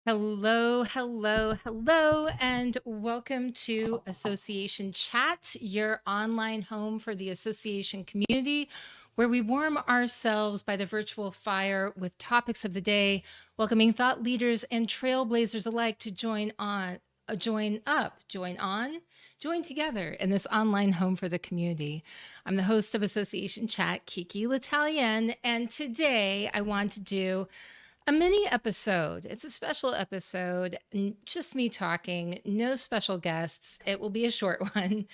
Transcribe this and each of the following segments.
Hello, hello, hello, and welcome to Association Chat, your online home for the association community, where we warm ourselves by the virtual fire with topics of the day, welcoming thought leaders and trailblazers alike to join together in this online home for the community. I'm the host of Association Chat, KiKi L'Italien, and today I want to do a mini episode. It's a special episode, just me talking, no special guests. It will be a short one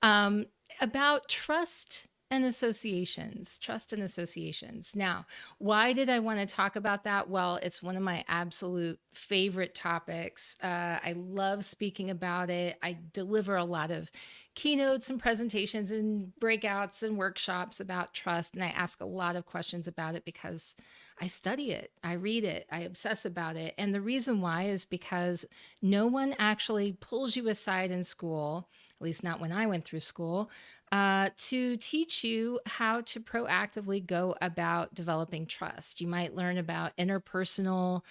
um, about trust and associations. Trust and associations. Now, why did I want to talk about that? Well, it's one of my absolute favorite topics. I love speaking about it. I deliver a lot of keynotes and presentations and breakouts and workshops about trust. And I ask a lot of questions about it because I study it, I read it, I obsess about it. And the reason why is because no one actually pulls you aside in school, at least not when I went through school, to teach you how to proactively go about developing trust. You might learn about interpersonal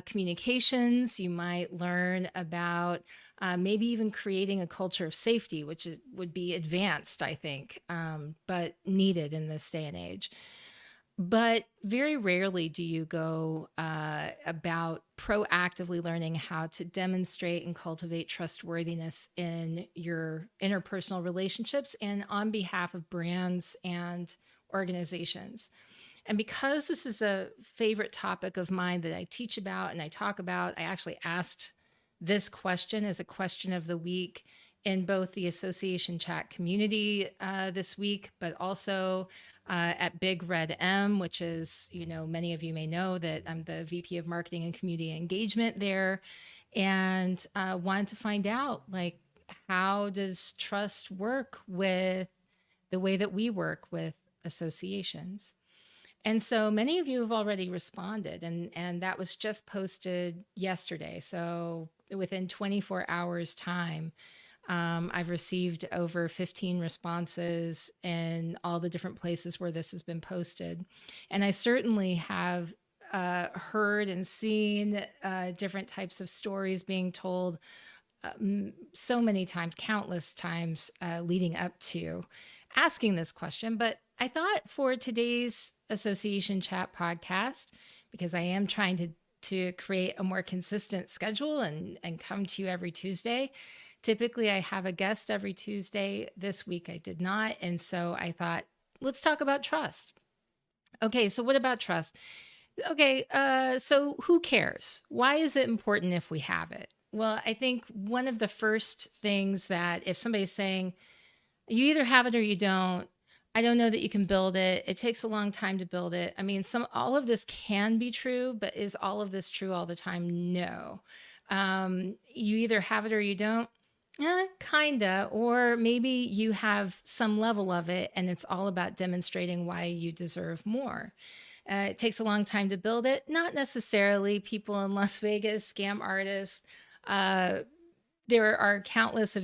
communications. You might learn about maybe even creating a culture of safety, which would be advanced, I think, but needed in this day and age. But very rarely do you go about proactively learning how to demonstrate and cultivate trustworthiness in your interpersonal relationships and on behalf of brands and organizations. And because this is a favorite topic of mine that I teach about and I talk about, I actually asked this question as a question of the week in both the association chat community this week, but also at Big Red M, which is, many of you may know that I'm the VP of Marketing and Community Engagement there, and wanted to find out, like, how does trust work with the way that we work with associations? And so many of you have already responded, and that was just posted yesterday. So within 24 hours time, I've received over 15 responses in all the different places where this has been posted. And I certainly have heard and seen different types of stories being told so many times, countless times leading up to asking this question. But I thought for today's Association Chat podcast, because I am trying to create a more consistent schedule and come to you every Tuesday. Typically, I have a guest every Tuesday. This week, I did not. And so I thought, let's talk about trust. Okay, so what about trust? Okay, so who cares? Why is it important if we have it? Well, I think one of the first things that if somebody's saying, you either have it or you don't, I don't know that you can build it. It takes a long time to build it. I mean, all of this can be true, but is all of this true all the time? No. You either have it or you don't. Kinda, or maybe you have some level of it and it's all about demonstrating why you deserve more. It takes a long time to build it. Not necessarily. People in Las Vegas, scam artists. There are countless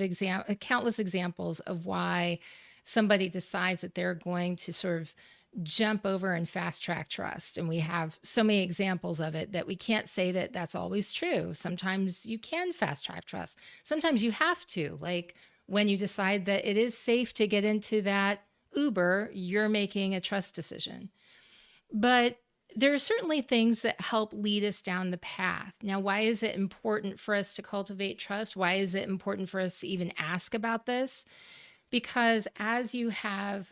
examples of why somebody decides that they're going to sort of jump over and fast track trust. And we have so many examples of it that we can't say that that's always true. Sometimes you can fast track trust. Sometimes you have to, like when you decide that it is safe to get into that Uber, you're making a trust decision. But there are certainly things that help lead us down the path. Now, why is it important for us to cultivate trust? Why is it important for us to even ask about this? Because as you have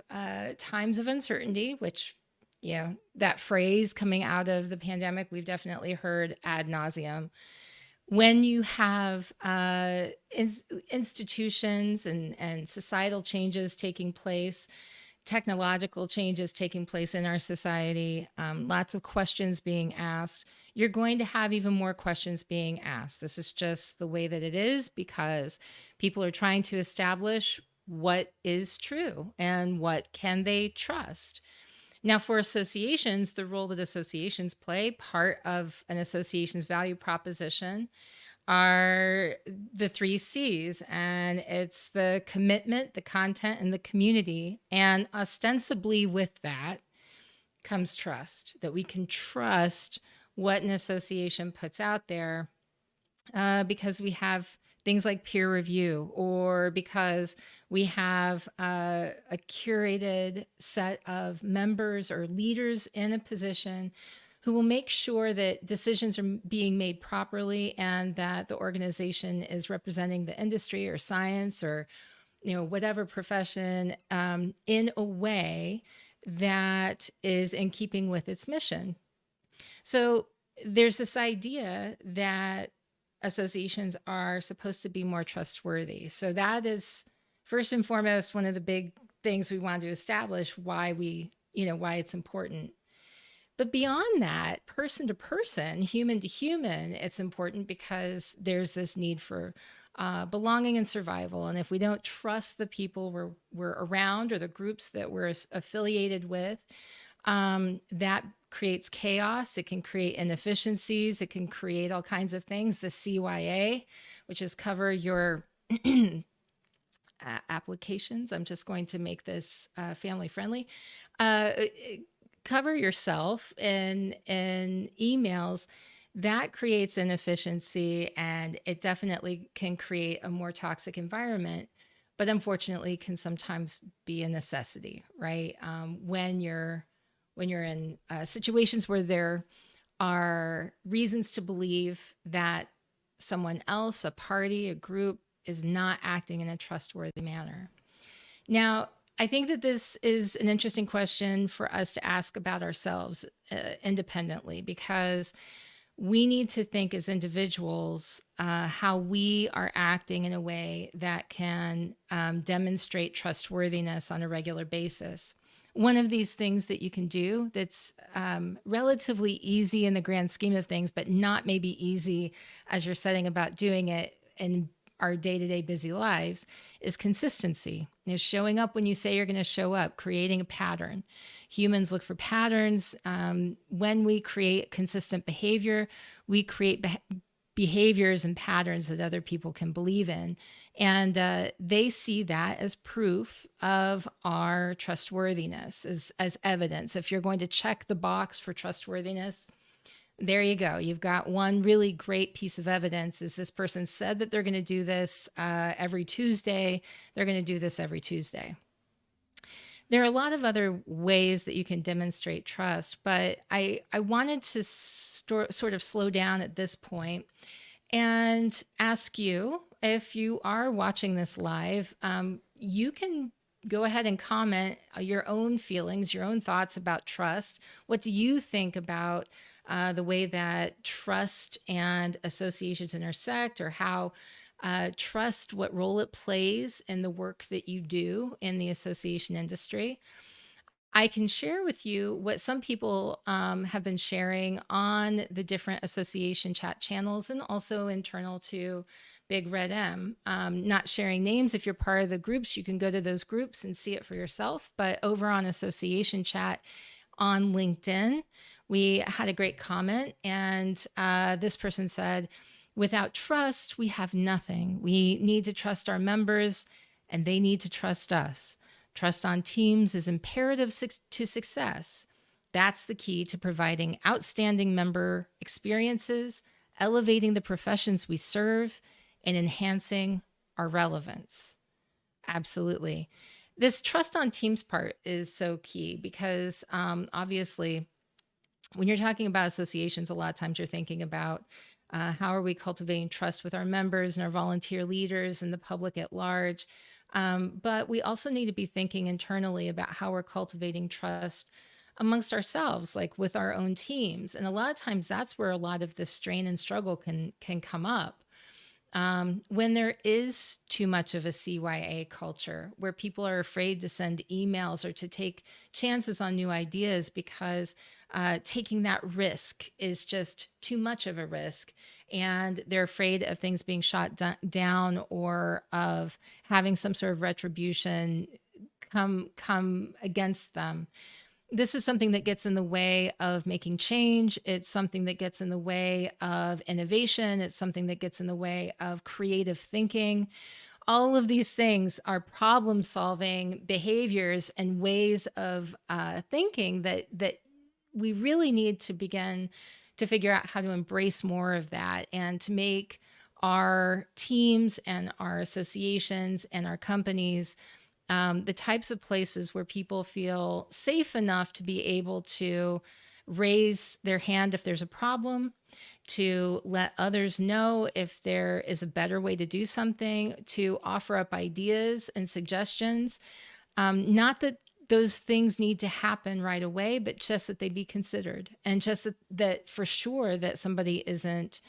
times of uncertainty, which, that phrase coming out of the pandemic, we've definitely heard ad nauseum. When you have institutions and societal changes taking place, technological changes taking place in our society, lots of questions being asked, you're going to have even more questions being asked. This is just the way that it is because people are trying to establish what is true and what can they trust. Now, for associations, the role that associations play, part of an association's value proposition, are the 3 C's, and it's the commitment, the content, and the community. And ostensibly with that comes trust, that we can trust what an association puts out there because we have things like peer review, or because we have a curated set of members or leaders in a position who will make sure that decisions are being made properly and that the organization is representing the industry or science or whatever profession in a way that is in keeping with its mission. So there's this idea that associations are supposed to be more trustworthy. So that is first and foremost one of the big things we want to establish, why it's important. But beyond that, person to person, human to human, it's important because there's this need for belonging and survival. And if we don't trust the people we're around or the groups that we're affiliated with, that creates chaos. It can create inefficiencies. It can create all kinds of things. The CYA, which is cover your applications. I'm just going to make this family friendly. Cover yourself in emails. That creates inefficiency, and it definitely can create a more toxic environment, but unfortunately can sometimes be a necessity, right? When you're in situations where there are reasons to believe that someone else, a party, a group, is not acting in a trustworthy manner. Now, I think that this is an interesting question for us to ask about ourselves independently, because we need to think as individuals how we are acting in a way that can demonstrate trustworthiness on a regular basis. One of these things that you can do that's relatively easy in the grand scheme of things, but not maybe easy as you're setting about doing it in our day-to-day busy lives, is consistency. Is showing up when you say you're going to show up, creating a pattern. Humans look for patterns. When we create consistent behavior, we create behaviors and patterns that other people can believe in. And they see that as proof of our trustworthiness, as evidence. If you're going to check the box for trustworthiness, there you go. You've got one really great piece of evidence. Is this person said that they're going to do this every Tuesday. They're going to do this every Tuesday. There are a lot of other ways that you can demonstrate trust, but I wanted to sort of slow down at this point and ask you, if you are watching this live, you can go ahead and comment your own feelings, your own thoughts about trust. What do you think about the way that trust and associations intersect, or how trust, what role it plays in the work that you do in the association industry? I can share with you what some people have been sharing on the different association chat channels and also internal to Big Red M. Not sharing names. If you're part of the groups, you can go to those groups and see it for yourself. But over on association chat on LinkedIn, we had a great comment. And this person said, without trust, we have nothing. We need to trust our members, and they need to trust us. Trust on teams is imperative to success. That's the key to providing outstanding member experiences, elevating the professions we serve, and enhancing our relevance. Absolutely. This trust on teams part is so key because obviously, when you're talking about associations, a lot of times you're thinking about how are we cultivating trust with our members and our volunteer leaders and the public at large. But we also need to be thinking internally about how we're cultivating trust amongst ourselves, like with our own teams. And a lot of times that's where a lot of this strain and struggle can come up. When there is too much of a CYA culture where people are afraid to send emails or to take chances on new ideas because taking that risk is just too much of a risk, and they're afraid of things being shot down or of having some sort of retribution come against them. This is something that gets in the way of making change. It's something that gets in the way of innovation. It's something that gets in the way of creative thinking. All of these things are problem-solving behaviors and ways of thinking that we really need to begin to figure out how to embrace more of that and to make our teams and our associations and our companies the types of places where people feel safe enough to be able to raise their hand if there's a problem, to let others know if there is a better way to do something, to offer up ideas and suggestions. Not that those things need to happen right away, but just that they be considered, and just that for sure that somebody isn't,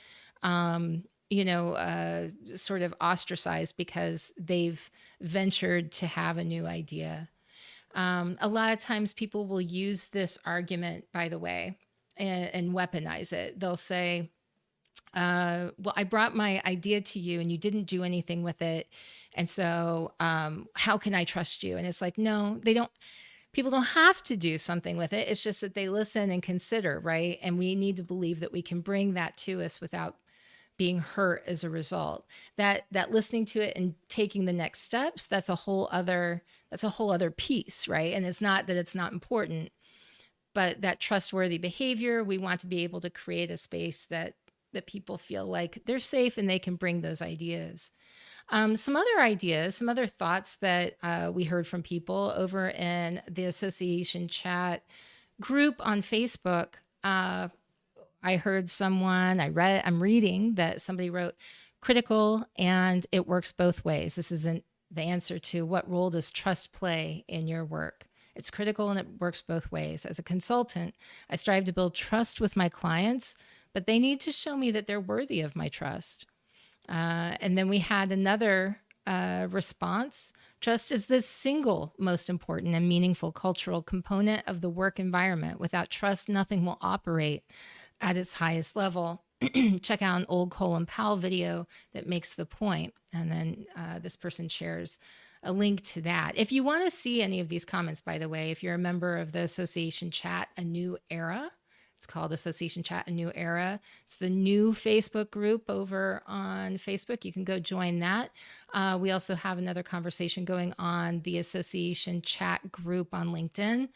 sort of ostracized because they've ventured to have a new idea. A lot of times people will use this argument, by the way, and weaponize it. They'll say, well, I brought my idea to you and you didn't do anything with it. And so, how can I trust you? And it's like, no, they don't. People don't have to do something with it. It's just that they listen and consider, right? And we need to believe that we can bring that to us without being hurt as a result. That listening to it and taking the next steps, that's a whole other piece, right? And it's not that it's not important, but that trustworthy behavior, we want to be able to create a space that people feel like they're safe and they can bring those ideas. Some other ideas, some other thoughts that we heard from people over in the association chat group on Facebook. I heard I'm reading that somebody wrote critical and it works both ways. This isn't the answer to what role does trust play in your work. It's critical and it works both ways. As a consultant, I strive to build trust with my clients, but they need to show me that they're worthy of my trust. And then we had another response. Trust is the single most important and meaningful cultural component of the work environment. Without trust, nothing will operate at its highest level. Check out an old Colin Powell video that makes the point. And then this person shares a link to that. If you want to see any of these comments, by the way, if you're a member of the Association Chat, A New Era, it's called Association Chat, A New Era. It's the new Facebook group over on Facebook. You can go join that. We also have another conversation going on the Association Chat group on LinkedIn.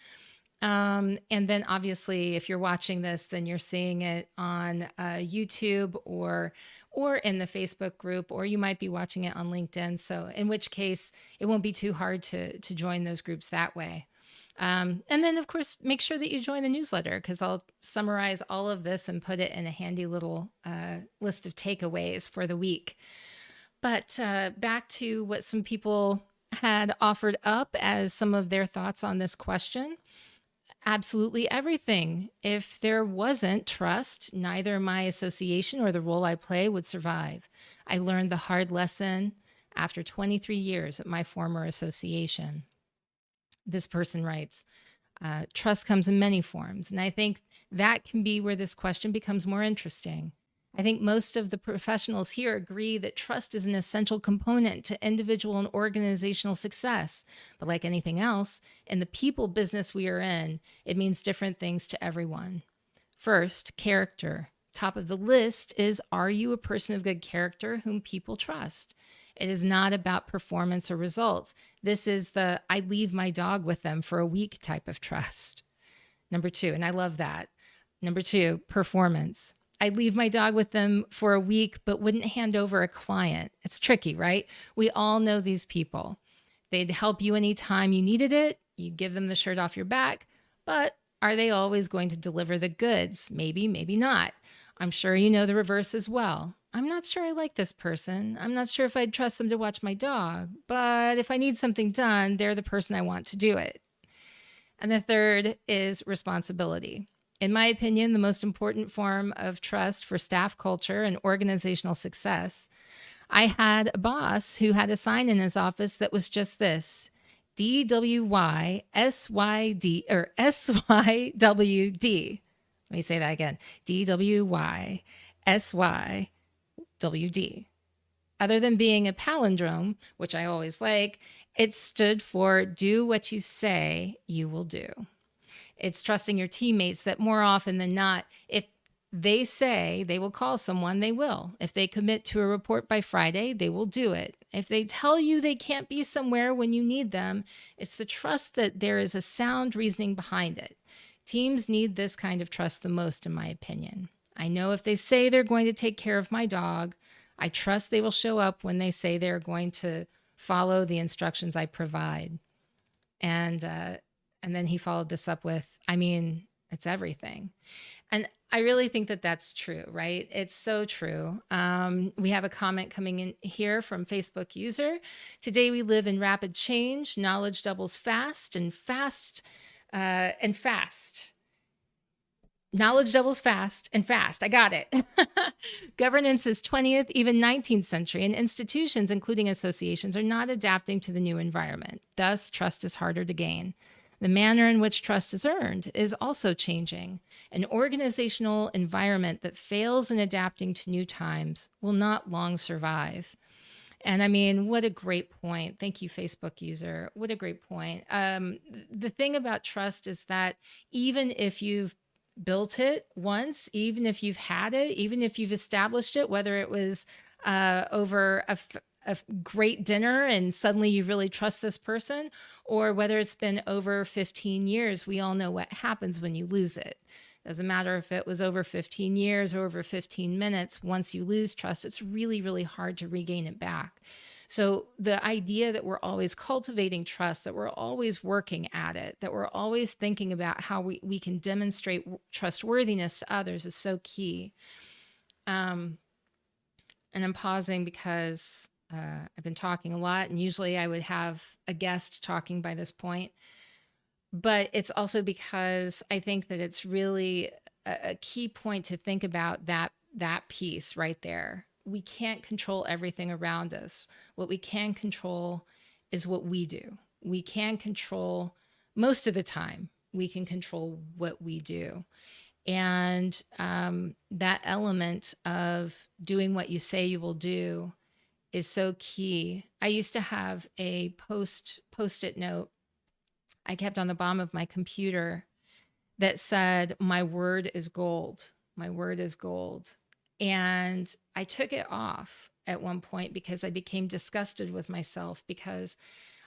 And then obviously, if you're watching this, then you're seeing it on YouTube or in the Facebook group, or you might be watching it on LinkedIn. So in which case, it won't be too hard to join those groups that way. And then, of course, make sure that you join the newsletter, because I'll summarize all of this and put it in a handy little list of takeaways for the week. But back to what some people had offered up as some of their thoughts on this question. Absolutely everything. If there wasn't trust, neither my association or the role I play would survive. I learned the hard lesson after 23 years at my former association. This person writes, trust comes in many forms. And I think that can be where this question becomes more interesting. I think most of the professionals here agree that trust is an essential component to individual and organizational success. But like anything else, in the people business we are in, it means different things to everyone. First, character. Top of the list is, are you a person of good character whom people trust? It is not about performance or results. This is the I leave my dog with them for a week type of trust. Number two, and I love that. Number two, performance. I leave my dog with them for a week, but wouldn't hand over a client. It's tricky, right? We all know these people. They'd help you anytime you needed it. You give them the shirt off your back, but are they always going to deliver the goods? Maybe, maybe not. I'm sure you know the reverse as well. I'm not sure I like this person. I'm not sure if I'd trust them to watch my dog, but if I need something done, they're the person I want to do it. And the third is responsibility. In my opinion, the most important form of trust for staff culture and organizational success. I had a boss who had a sign in his office that was just this: DWYSYD or SYWD. Let me say that again. DWYSYWD. Other than being a palindrome, which I always like, it stood for do what you say you will do. It's trusting your teammates that more often than not, if they say they will call someone, they will. If they commit to a report by Friday, they will do it. If they tell you they can't be somewhere when you need them, it's the trust that there is a sound reasoning behind it. Teams need this kind of trust the most, in my opinion. I know if they say they're going to take care of my dog, I trust they will show up when they say they're going to follow the instructions I provide. And and then he followed this up with, I mean, it's everything. And I really think that that's true, right? It's so true. We have a comment coming in here from Facebook user. Today we live in rapid change. Knowledge doubles fast and fast and fast. Knowledge doubles fast and fast. I got it. Governance is 20th, even 19th century, and institutions, including associations, are not adapting to the new environment. Thus, trust is harder to gain. The manner in which trust is earned is also changing. An organizational environment that fails in adapting to new times will not long survive. And I mean, what a great point. Thank you, Facebook user. What a great point. The thing about trust is that even if you've built it once, even if you've had it, even if you've established it, whether it was over a great dinner and suddenly you really trust this person, or whether it's been over 15 years, we all know what happens when you lose it. Doesn't matter if it was over 15 years or over 15 minutes. Once you lose trust, it's really, really hard to regain it back. So the idea that we're always cultivating trust, that we're always working at it, that we're always thinking about how we can demonstrate trustworthiness to others is so key. And I'm pausing because I've been talking a lot, and usually I would have a guest talking by this point. But it's also because I think that it's really a key point to think about that piece right there. We can't control everything around us. What we can control is what we do. We can control, most of the time, we can control what we do. And that element of doing what you say you will do is so key. I used to have a post-it note I kept on the bottom of my computer that said, "My word is gold. My word is gold." And I took it off at one point because I became disgusted with myself, because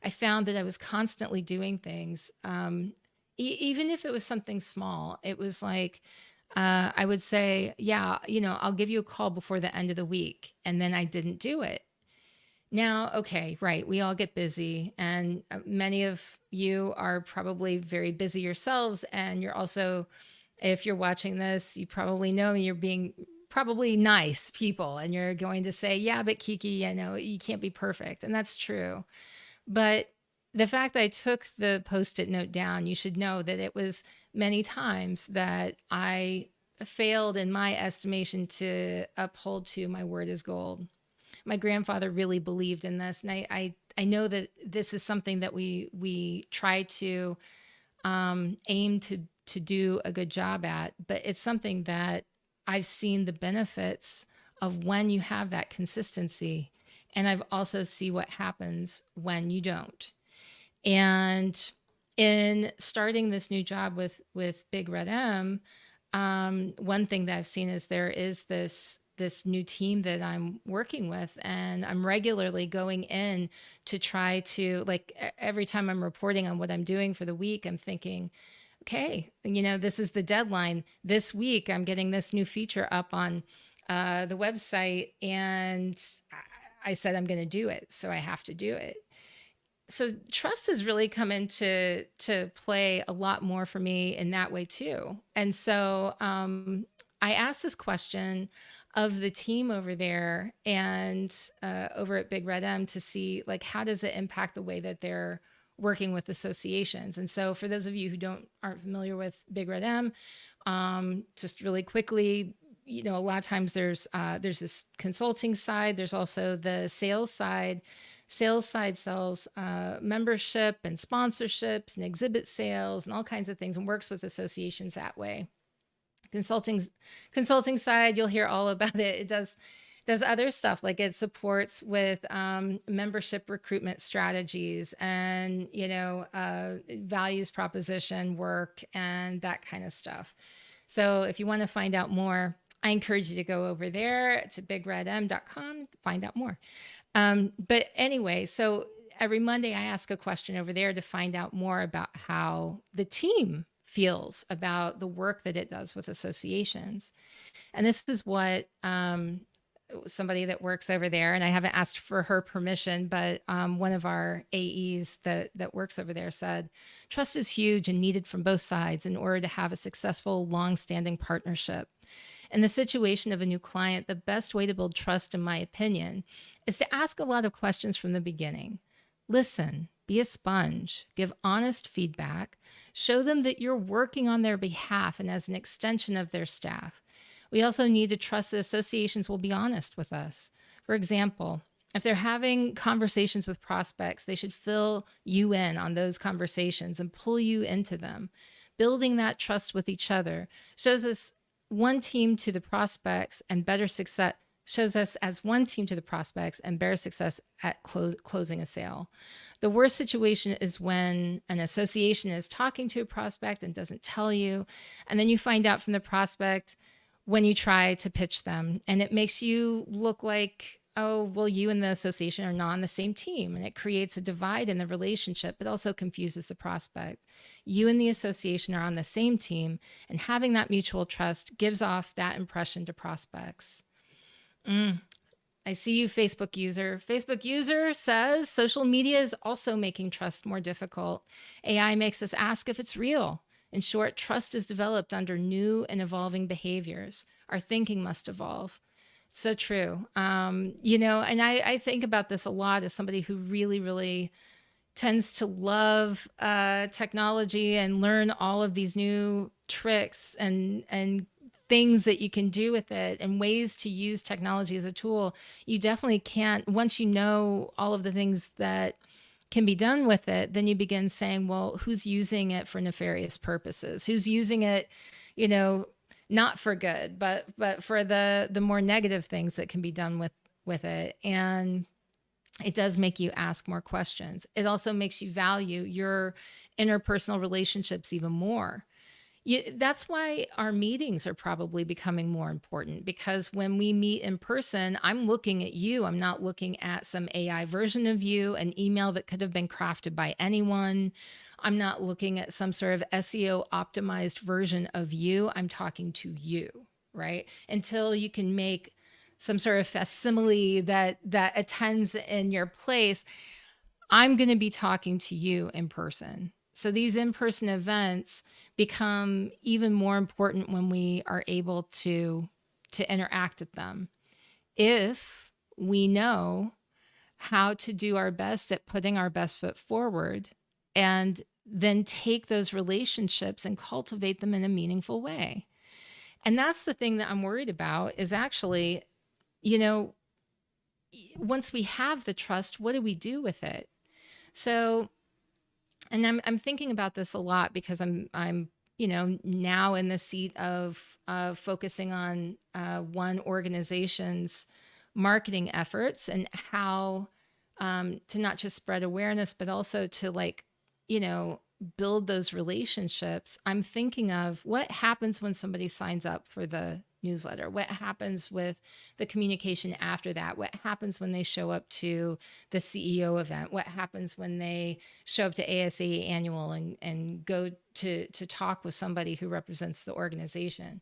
I found that I was constantly doing things. Even if it was something small, it was like, I would say, yeah, I'll give you a call before the end of the week. And then I didn't do it. Now, okay, right. We all get busy, and many of you are probably very busy yourselves. And you're also, if you're watching this, you probably know you're being probably nice people, and you're going to say, yeah, but KiKi, you can't be perfect. And that's true. But the fact that I took the post-it note down, you should know that it was many times that I failed in my estimation to uphold to my word is gold. My grandfather really believed in this, and I know that this is something that we try to aim to do a good job at, but it's something that I've seen the benefits of when you have that consistency, and I've also see what happens when you don't. And in starting this new job with Big Red M, one thing that I've seen is there is this new team that I'm working with, and I'm regularly going in to try to, like, every time I'm reporting on what I'm doing for the week, I'm thinking, okay, this is the deadline. This week, I'm getting this new feature up on the website, and I said I'm going to do it, so I have to do it. So trust has really come into play a lot more for me in that way too. And so I asked this question of the team over there and over at Big Red M to see, like, how does it impact the way that they're working with associations. And so for those of you who aren't familiar with Big Red M, just really quickly, a lot of times there's this consulting side. There's also the sales side. Sales side sells membership and sponsorships and exhibit sales and all kinds of things, and works with associations that way. Consulting side, you'll hear all about it. It does other stuff, like it supports with membership recruitment strategies and values proposition work and that kind of stuff. So if you want to find out more, I encourage you to go over there to bigredm.com, find out more. But anyway, so every Monday I ask a question over there to find out more about how the team feels about the work that it does with associations. And this is what somebody that works over there, and I haven't asked for her permission, but one of our AEs that works over there said, trust is huge and needed from both sides in order to have a successful, long-standing partnership. In the situation of a new client, the best way to build trust, in my opinion, is to ask a lot of questions from the beginning. Listen, be a sponge, give honest feedback, show them that you're working on their behalf and as an extension of their staff. We also need to trust that associations will be honest with us. For example, if they're having conversations with prospects, they should fill you in on those conversations and pull you into them. Building that trust with each other shows us one team to the prospects and better success shows us as one team to the prospects and better success at closing a sale. The worst situation is when an association is talking to a prospect and doesn't tell you, and then you find out from the prospect when you try to pitch them, and it makes you look like, oh, well, you and the association are not on the same team, and it creates a divide in the relationship, but also confuses the prospect. You and the association are on the same team, and having that mutual trust gives off that impression to prospects. I see you, Facebook user. Facebook user says social media is also making trust more difficult. AI makes us ask if it's real. In short, trust is developed under new and evolving behaviors. Our thinking must evolve. So true. And I think about this a lot as somebody who really, really tends to love technology and learn all of these new tricks and things that you can do with it and ways to use technology as a tool. You definitely can't, once you know all of the things that can be done with it, then you begin saying, well, who's using it for nefarious purposes? Who's using it, not for good, but for the more negative things that can be done with it. And it does make you ask more questions. It also makes you value your interpersonal relationships even more. That's why our meetings are probably becoming more important, because when we meet in person, I'm looking at you. I'm not looking at some AI version of you, an email that could have been crafted by anyone. I'm not looking at some sort of SEO optimized version of you. I'm talking to you, right? Until you can make some sort of facsimile that attends in your place, I'm going to be talking to you in person. So these in-person events become even more important when we are able to interact with them. If we know how to do our best at putting our best foot forward and then take those relationships and cultivate them in a meaningful way. And that's the thing that I'm worried about is actually, once we have the trust, what do we do with it? So, and I'm thinking about this a lot because I'm now in the seat of focusing on one organization's marketing efforts and how to not just spread awareness, but also to build those relationships. I'm thinking of what happens when somebody signs up for the newsletter, what happens with the communication after that, what happens when they show up to the CEO event, what happens when they show up to ASA annual and go to talk with somebody who represents the organization.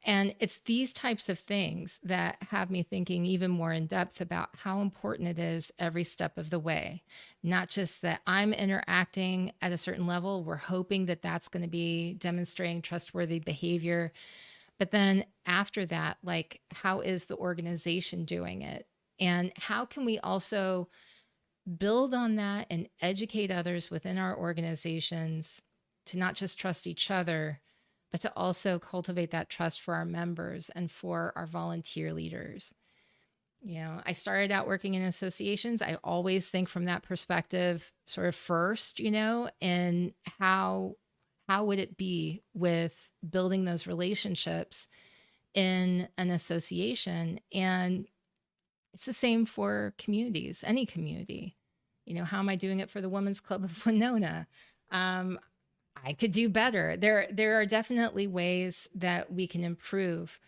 And it's these types of things that have me thinking even more in depth about how important it is every step of the way. Not just that I'm interacting at a certain level, we're hoping that that's going to be demonstrating trustworthy behavior. But then after that, how is the organization doing it? And how can we also build on that and educate others within our organizations to not just trust each other, but to also cultivate that trust for our members and for our volunteer leaders. I started out working in associations. I always think from that perspective, sort of first, and how would it be with building those relationships in an association? And it's the same for communities, any community. How am I doing it for the Women's Club of Winona? I could do better. There are definitely ways that we can improve,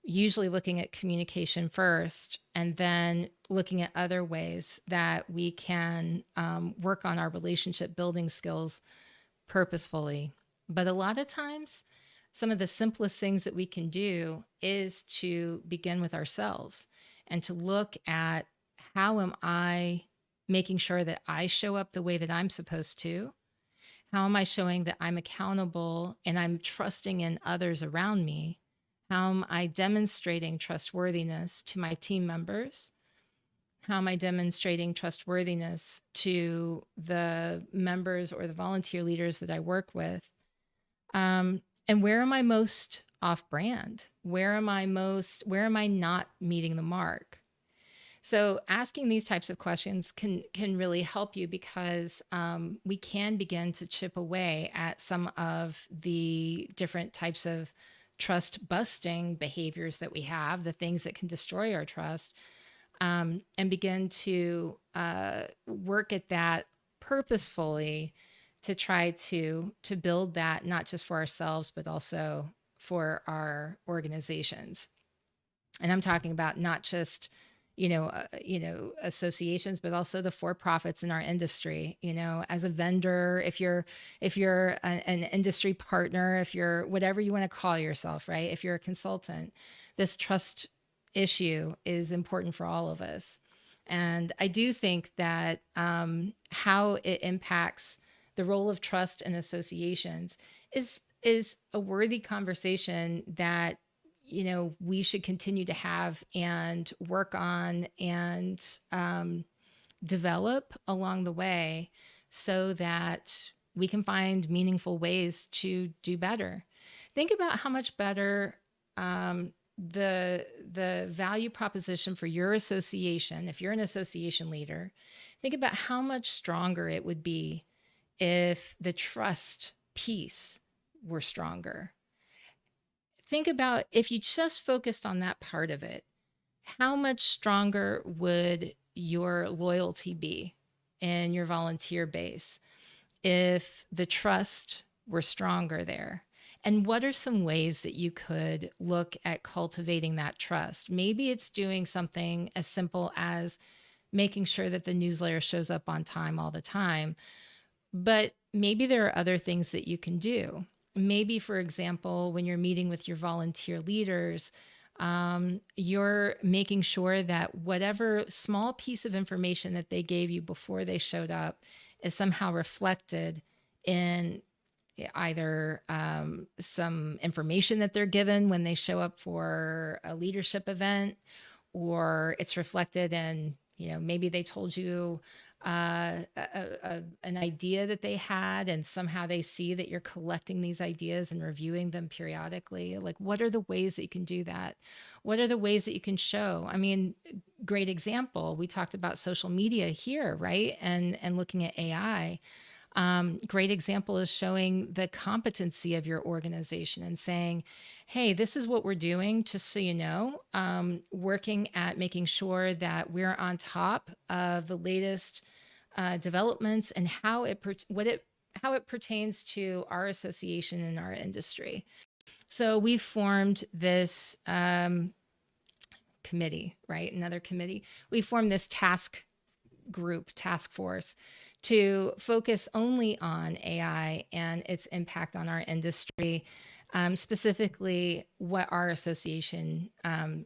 usually looking at communication first, and then looking at other ways that we can work on our relationship building skills purposefully. But a lot of times, some of the simplest things that we can do is to begin with ourselves and to look at how am I making sure that I show up the way that I'm supposed to? How am I showing that I'm accountable and I'm trusting in others around me? How am I demonstrating trustworthiness to my team members? How am I demonstrating trustworthiness to the members or the volunteer leaders that I work with? And where am I most off brand? Where am I not meeting the mark? So asking these types of questions can really help you because we can begin to chip away at some of the different types of trust busting behaviors that we have, the things that can destroy our trust, and begin to work at that purposefully to try to build that not just for ourselves but also for our organizations. And I'm talking about not just associations, but also the for-profits in our industry. As a vendor, if you're an industry partner, if you're whatever you want to call yourself, right? If you're a consultant, this trust issue is important for all of us. And I do think that how it impacts the role of trust in associations is a worthy conversation that we should continue to have and work on and develop along the way so that we can find meaningful ways to do better. Think about how much better the value proposition for your association, if you're an association leader, think about how much stronger it would be if the trust piece were stronger. Think about if you just focused on that part of it, how much stronger would your loyalty be in your volunteer base if the trust were stronger there? And what are some ways that you could look at cultivating that trust? Maybe it's doing something as simple as making sure that the newsletter shows up on time all the time. But maybe there are other things that you can do. Maybe, for example, when you're meeting with your volunteer leaders, you're making sure that whatever small piece of information that they gave you before they showed up is somehow reflected in either some information that they're given when they show up for a leadership event, or it's reflected in, maybe they told you an idea that they had, and somehow they see that you're collecting these ideas and reviewing them periodically. Like, what are the ways that you can do that? What are the ways that you can show? I mean, great example. We talked about social media here, right? And looking at AI. Great example is showing the competency of your organization and saying, hey, this is what we're doing, just so you know, working at making sure that we're on top of the latest developments and how it pertains to our association and our industry. So we've formed this committee, right? Another committee. We formed this task force to focus only on AI and its impact on our industry, specifically what our association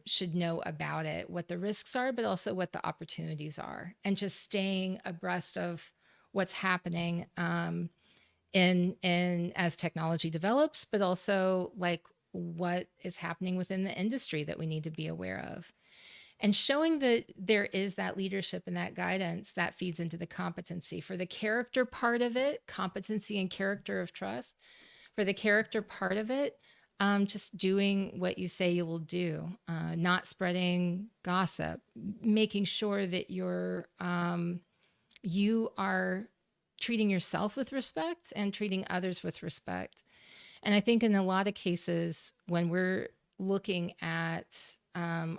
should know about it, what the risks are, but also what the opportunities are, and just staying abreast of what's happening in as technology develops, but also like what is happening within the industry that we need to be aware of. And showing that there is that leadership and that guidance that feeds into the competency. For the character part of it, competency and character of trust. For the character part of it, just doing what you say you will do, not spreading gossip, making sure that you are treating yourself with respect and treating others with respect. And I think in a lot of cases, when we're looking at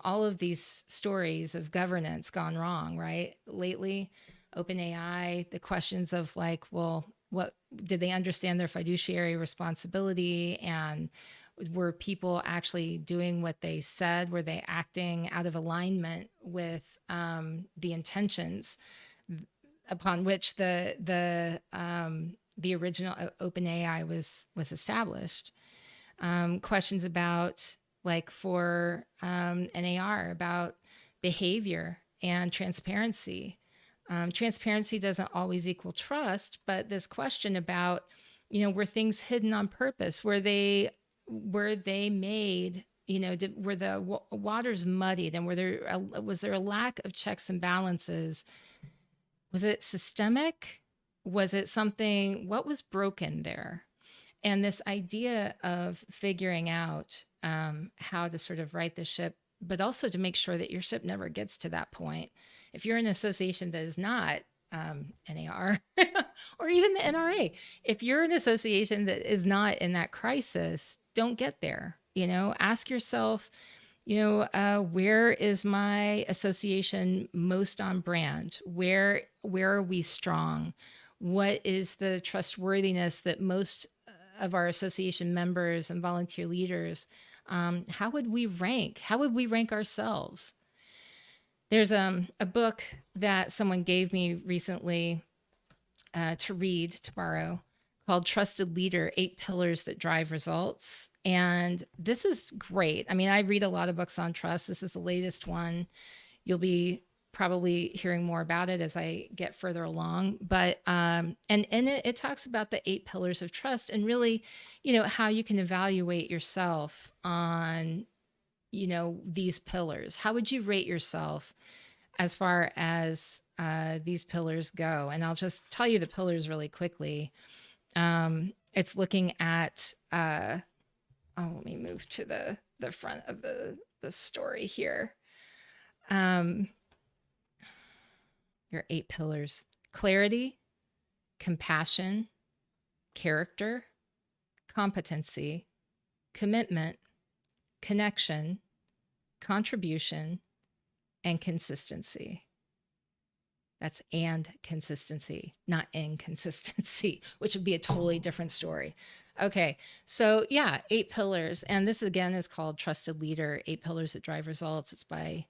all of these stories of governance gone wrong, right? Lately, OpenAI, the questions of like, well, what did they understand their fiduciary responsibility? And were people actually doing what they said? Were they acting out of alignment with the intentions upon which the original OpenAI was established? Questions about, like, for an AR, about behavior and transparency. Transparency doesn't always equal trust, but this question about, were things hidden on purpose? Were they made? Were the waters muddied, and was there a lack of checks and balances? Was it systemic? Was it something? What was broken there? And this idea of figuring out how to sort of right the ship, but also to make sure that your ship never gets to that point. If you're an association that is not NAR or even the NRA, if you're an association that is not in that crisis, don't get there. Ask yourself, where is my association most on brand? Where are we strong? What is the trustworthiness that most of our association members and volunteer leaders, how would we rank? How would we rank ourselves? There's a book that someone gave me recently to read, to borrow, called Trusted Leader, 8 Pillars That Drive Results. And this is great. I mean, I read a lot of books on trust. This is the latest one. You'll be probably hearing more about it as I get further along. But and in it talks about the 8 pillars of trust, and really, how you can evaluate yourself on, these pillars. How would you rate yourself as far as these pillars go? And I'll just tell you the pillars really quickly. It's looking at let me move to the front of the story here. Your 8 pillars: clarity, compassion, character, competency, commitment, connection, contribution, and consistency. That's and consistency, not inconsistency, which would be a totally different story. Okay, so yeah, 8 pillars. And this again is called Trusted Leader, 8 Pillars That Drive Results. It's by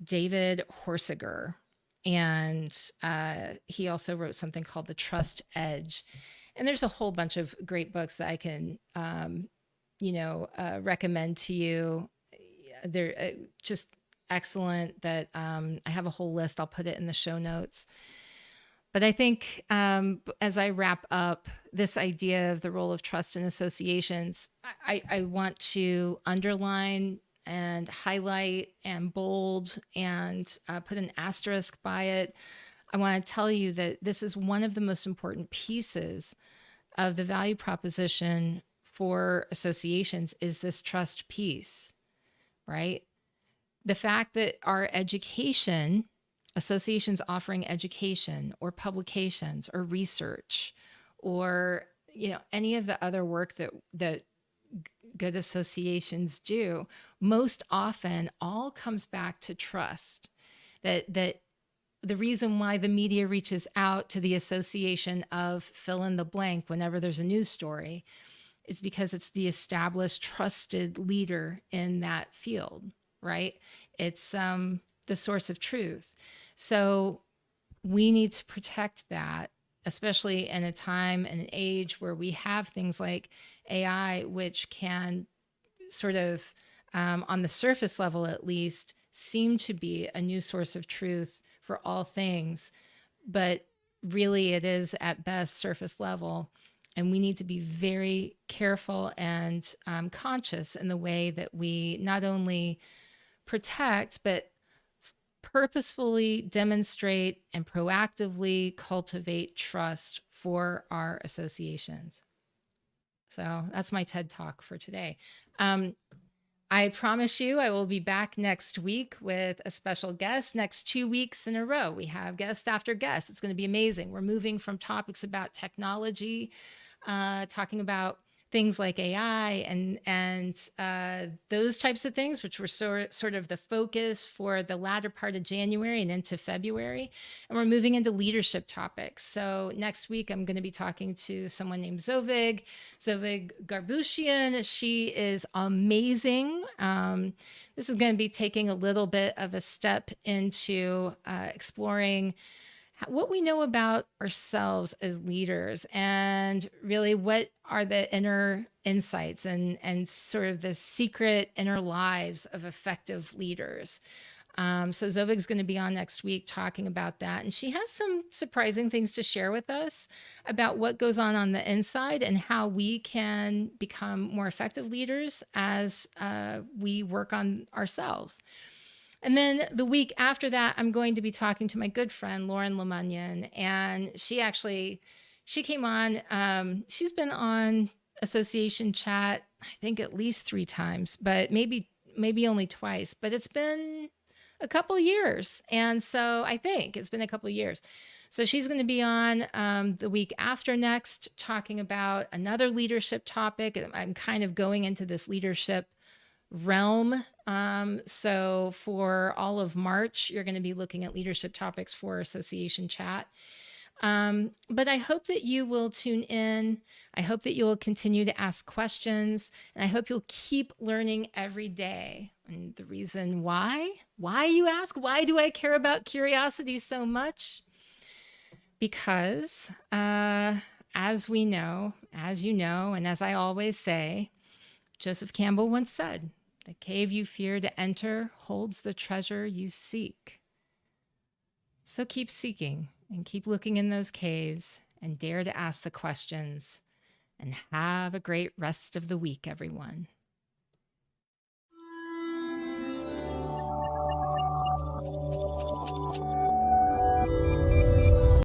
David Horsiger. And he also wrote something called The Trust Edge. And there's a whole bunch of great books that I can, recommend to you. They're just excellent that I have a whole list. I'll put it in the show notes. But I think as I wrap up this idea of the role of trust in associations, I want to underline and highlight and bold and put an asterisk by it. I want to tell you that this is one of the most important pieces of the value proposition for associations, is this trust piece, right? The fact that our education, associations offering education or publications or research or any of the other work that good associations do, most often all comes back to trust. That the reason why the media reaches out to the association of fill in the blank whenever there's a news story is because it's the established trusted leader in that field, right? It's the source of truth. So we need to protect that, especially in a time and an age where we have things like AI, which can sort of, on the surface level at least, seem to be a new source of truth for all things. But really, it is at best surface level. And we need to be very careful and conscious in the way that we not only protect, but purposefully demonstrate and proactively cultivate trust for our associations. So that's my TED Talk for today. I promise you I will be back next week with a special guest. Next 2 weeks in a row, we have guest after guest. It's going to be amazing. We're moving from topics about technology, talking about things like AI and those types of things, which were sort of the focus for the latter part of January and into February. And we're moving into leadership topics. So next week, I'm going to be talking to someone named Zovig Garbushian. She is amazing. This is going to be taking a little bit of a step into exploring what we know about ourselves as leaders, and really what are the inner insights and sort of the secret inner lives of effective leaders. So Zovig's going to be on next week talking about that. And she has some surprising things to share with us about what goes on the inside and how we can become more effective leaders as we work on ourselves. And then the week after that, I'm going to be talking to my good friend, Lauren Lemunyon. And she came on, she's been on Association Chat, I think at least 3 times, but maybe only twice, but it's been a couple years. And so I think it's been a couple years. So she's going to be on the week after next, talking about another leadership topic. I'm kind of going into this leadership realm. So for all of March, you're going to be looking at leadership topics for Association Chat. But I hope that you will tune in. I hope that you'll continue to ask questions, and I hope you'll keep learning every day. And the reason why you ask, why do I care about curiosity so much? Because as we know, as you know, and as I always say, Joseph Campbell once said, "The cave you fear to enter holds the treasure you seek." So keep seeking and keep looking in those caves and dare to ask the questions, and have a great rest of the week, everyone.